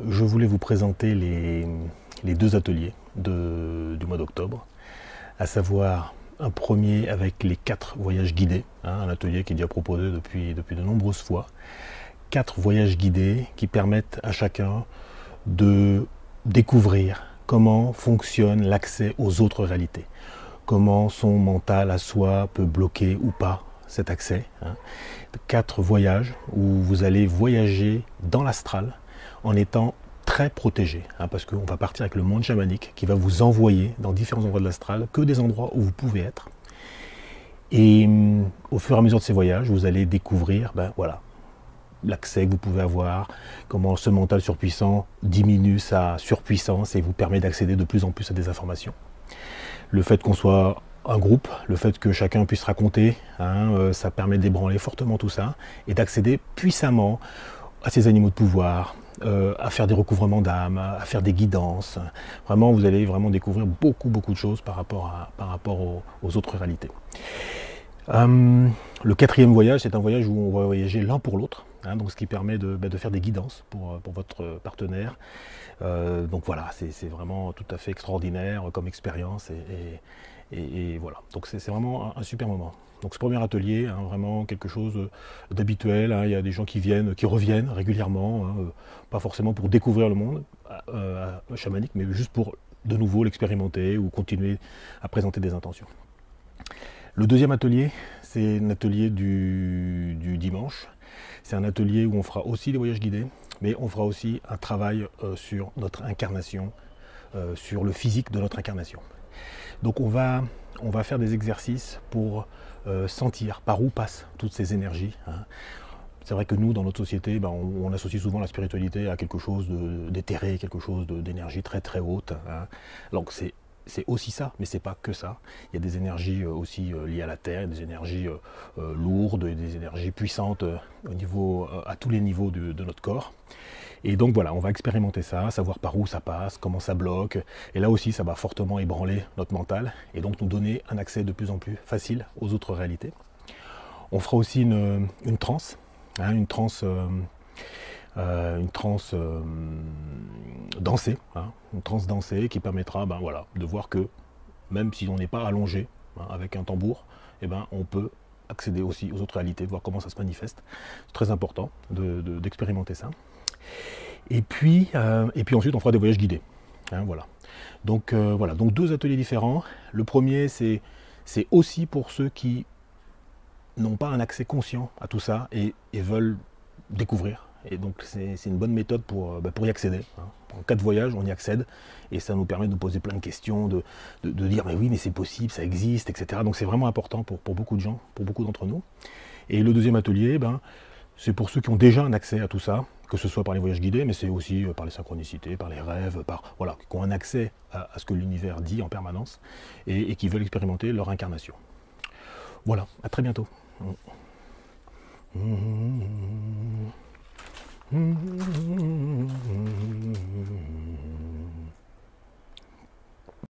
Je voulais vous présenter les deux ateliers du mois d'octobre, à savoir un premier avec les 4 voyages guidés, un atelier qui est déjà proposé depuis de nombreuses fois. 4 voyages guidés qui permettent à chacun de découvrir comment fonctionne l'accès aux autres réalités, comment son mental à soi peut bloquer ou pas cet accès. 4 voyages où vous allez voyager dans l'astral en étant très protégé, parce qu'on va partir avec le monde chamanique qui va vous envoyer dans différents endroits de l'astral, que des endroits où vous pouvez être. Et au fur et à mesure de ces voyages, vous allez découvrir l'accès que vous pouvez avoir, comment ce mental surpuissant diminue sa surpuissance et vous permet d'accéder de plus en plus à des informations. Le fait qu'on soit un groupe, le fait que chacun puisse raconter, ça permet d'ébranler fortement tout ça et d'accéder puissamment à ces animaux de pouvoir, à faire des recouvrements d'âme, à faire des guidances. Vraiment, vous allez vraiment découvrir beaucoup de choses par rapport aux autres réalités. Le 4e voyage, c'est un voyage où on va voyager l'un pour l'autre, donc ce qui permet de faire des guidances pour votre partenaire. Donc voilà, c'est vraiment tout à fait extraordinaire comme expérience et voilà. Donc c'est vraiment un super moment. Donc ce premier atelier, vraiment quelque chose d'habituel. Il y a des gens qui reviennent régulièrement, pas forcément pour découvrir le monde chamanique, mais juste pour de nouveau l'expérimenter ou continuer à présenter des intentions. Le 2e atelier, c'est un atelier du dimanche. C'est un atelier où on fera aussi des voyages guidés, mais on fera aussi un travail sur notre incarnation, sur le physique de notre incarnation. Donc on va faire des exercices pour sentir par où passent toutes ces énergies. C'est vrai que nous, dans notre société, on associe souvent la spiritualité à quelque chose d'éthéré, quelque chose d'énergie très très haute. Donc c'est aussi ça, mais c'est pas que ça. Il y a des énergies aussi liées à la Terre, des énergies lourdes, des énergies puissantes à tous les niveaux de notre corps. Et donc voilà, on va expérimenter ça, savoir par où ça passe, comment ça bloque. Et là aussi, ça va fortement ébranler notre mental et donc nous donner un accès de plus en plus facile aux autres réalités. On fera aussi une transe, une transe dansée, une transe dansée qui permettra de voir que même si on n'est pas allongé avec un tambour, on peut accéder aussi aux autres réalités, de voir comment ça se manifeste. C'est très important d'expérimenter ça. Et puis ensuite on fera des voyages guidés. Voilà. Donc 2 ateliers différents. Le premier c'est aussi pour ceux qui n'ont pas un accès conscient à tout ça et veulent découvrir. Et donc c'est une bonne méthode pour y accéder. En cas de voyage, on y accède et ça nous permet de nous poser plein de questions, de dire mais oui, mais c'est possible, ça existe, etc. Donc c'est vraiment important pour beaucoup de gens, pour beaucoup d'entre nous. Et le 2e atelier, c'est pour ceux qui ont déjà un accès à tout ça, que ce soit par les voyages guidés, mais c'est aussi par les synchronicités, par les rêves, qui ont un accès à ce que l'univers dit en permanence et qui veulent expérimenter leur incarnation. Voilà, à très bientôt. Mm-hmm.